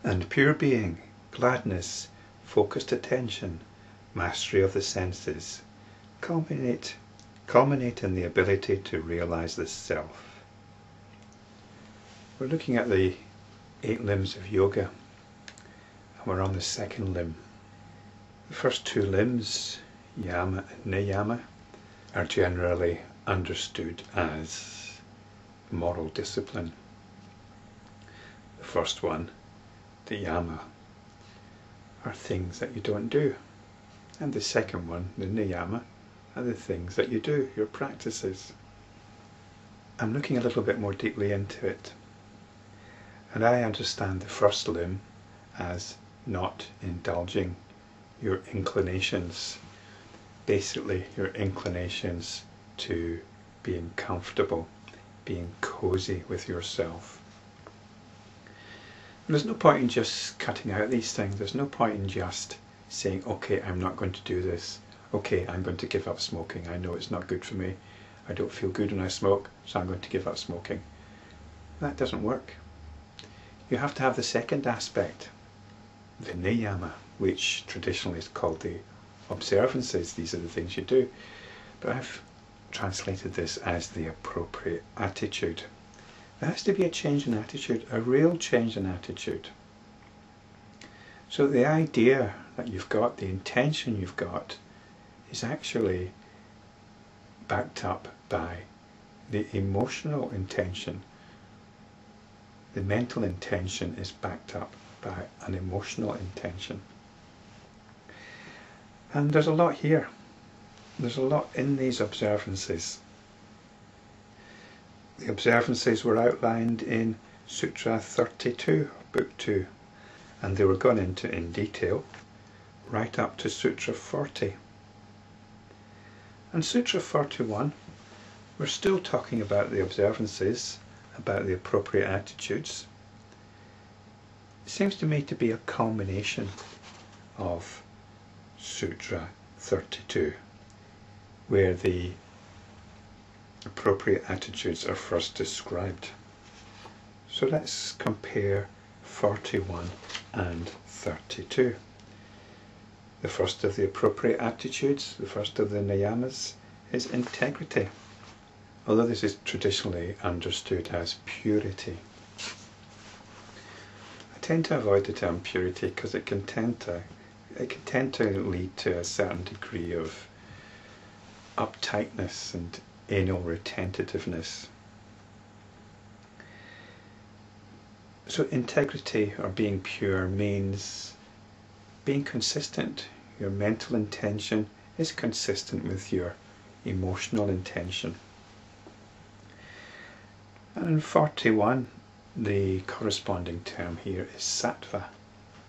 and pure being, gladness, focused attention, mastery of the senses, culminate in the ability to realize the self. We're looking at the 8 limbs of yoga, and we're on the second limb. The first 2 limbs, yama and niyama, are generally understood as moral discipline. The first one, the yama, are things that you don't do. And the second one, the niyama, are the things that you do, your practices. I'm looking a little bit more deeply into it. And I understand the first limb as not indulging your inclinations. Basically, your inclinations to being comfortable, being cozy with yourself. And there's no point in just cutting out these things. There's no point in just saying, okay, I'm not going to do this. Okay, I'm going to give up smoking. I know it's not good for me. I don't feel good when I smoke, so I'm going to give up smoking. That doesn't work. You have to have the second aspect, the niyama, which traditionally is called the observances. These are the things you do. But I've translated this as the appropriate attitude. There has to be a change in attitude, a real change in attitude. So the idea that you've got, the intention you've got, is actually backed up by the emotional intention. The mental intention is backed up by an emotional intention. And there's a lot here. There's a lot in these observances. The observances were outlined in Sutra 32, Book 2, and they were gone into in detail right up to Sutra 40. And Sutra 41, we're still talking about the observances, about the appropriate attitudes. It seems to me to be a culmination of Sutra 32, where the appropriate attitudes are first described. So let's compare 41 and 32. The first of the appropriate attitudes, the first of the niyamas, is integrity, although this is traditionally understood as purity. I tend to avoid the term purity because it can tend to lead to a certain degree of uptightness and anal retentativeness. So integrity, or being pure, means being consistent. Your mental intention is consistent with your emotional intention. And in 41, the corresponding term here is satva.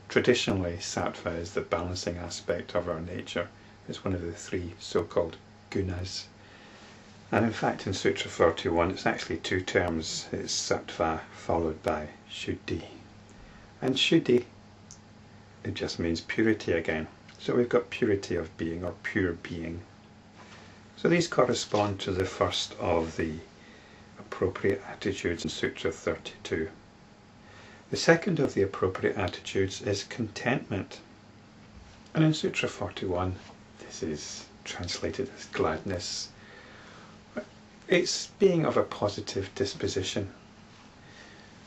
Traditionally, satva is the balancing aspect of our nature. It's one of the 3 so-called gunas. And in fact, in Sutra 41, it's actually 2 terms. It's satva followed by shuddhi. And shuddhi, it just means purity again. So we've got purity of being, or pure being. So these correspond to the first of the appropriate attitudes in Sutra 32. The second of the appropriate attitudes is contentment. And in Sutra 41, this is translated as gladness. It's being of a positive disposition.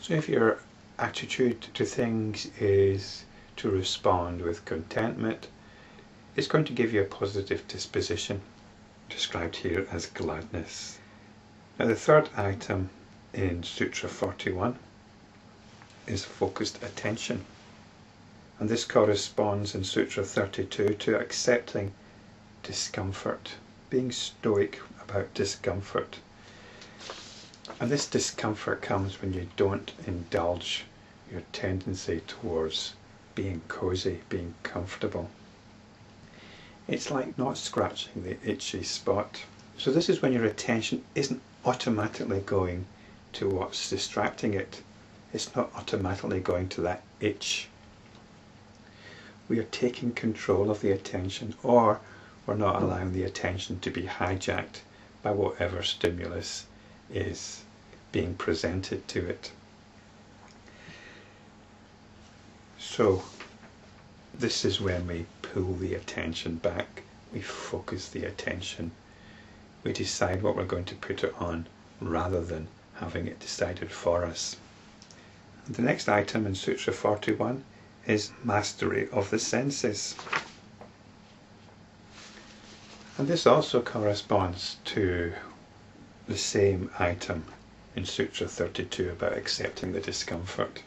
So if your attitude to things is to respond with contentment, it's going to give you a positive disposition, described here as gladness. Now the third item in Sutra 41 is focused attention. And this corresponds in Sutra 32 to accepting discomfort, being stoic about discomfort. And this discomfort comes when you don't indulge your tendency towards being cozy, being comfortable. It's like not scratching the itchy spot. So this is when your attention isn't automatically going to what's distracting it. It's not automatically going to that itch. We are taking control of the attention, or we're not allowing the attention to be hijacked by whatever stimulus is being presented to it. So this is when we pull the attention back, we focus the attention, we decide what we're going to put it on rather than having it decided for us. And the next item in Sutra 41 is mastery of the senses. And this also corresponds to the same item in Sutra 32 about accepting the discomfort.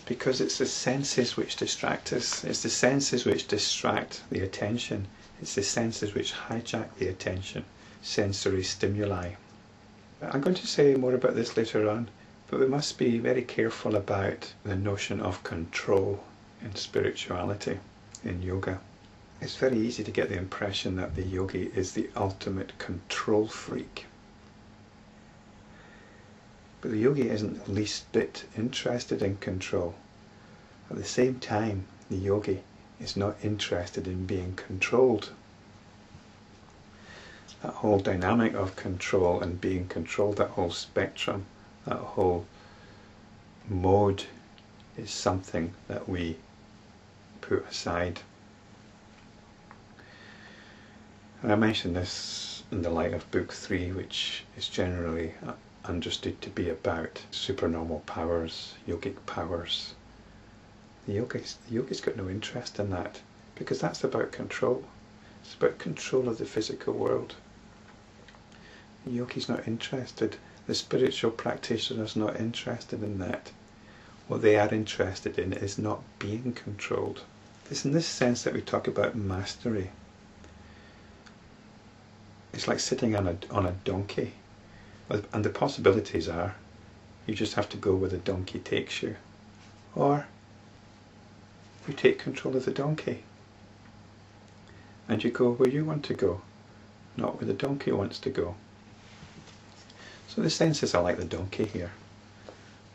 Because it's the senses which distract us, it's the senses which distract the attention, it's the senses which hijack the attention, sensory stimuli. I'm going to say more about this later on, but we must be very careful about the notion of control in spirituality, in yoga. It's very easy to get the impression that the yogi is the ultimate control freak. But the yogi isn't the least bit interested in control. At the same time, the yogi is not interested in being controlled. That whole dynamic of control and being controlled, that whole spectrum, that whole mode is something that we put aside. And I mentioned this in the light of Book 3, which is generally understood to be about supernormal powers, yogic powers. The yogi's got no interest in that, because that's about control. It's about control of the physical world. The yogi's not interested. The spiritual practitioner's not interested in that. What they are interested in is not being controlled. It's in this sense that we talk about mastery. It's like sitting on a donkey. And the possibilities are, you just have to go where the donkey takes you. Or you take control of the donkey. And you go where you want to go, not where the donkey wants to go. So the senses are like the donkey here.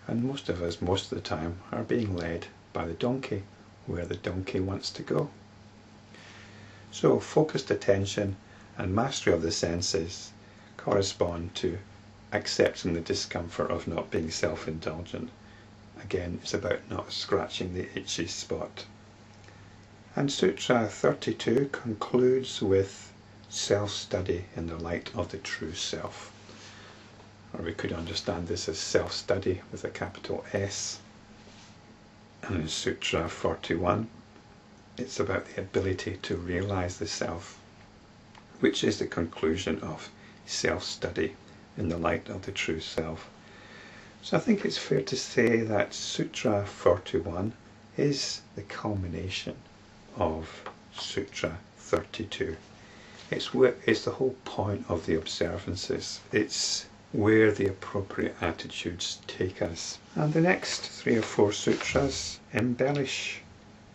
And most of us, most of the time, are being led by the donkey, where the donkey wants to go. So focused attention and mastery of the senses correspond to accepting the discomfort of not being self-indulgent. Again, it's about not scratching the itchy spot. And Sutra 32 concludes with self-study in the light of the true self. Or we could understand this as self-study with a capital S. And in Sutra 41, it's about the ability to realize the self, which is the conclusion of self-study in the light of the true self. So I think it's fair to say that Sutra 41 is the culmination of Sutra 32. It's the whole point of the observances. It's where the appropriate attitudes take us. And the next 3 or 4 sutras embellish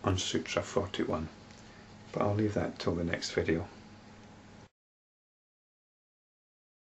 on Sutra 41. But I'll leave that till the next video.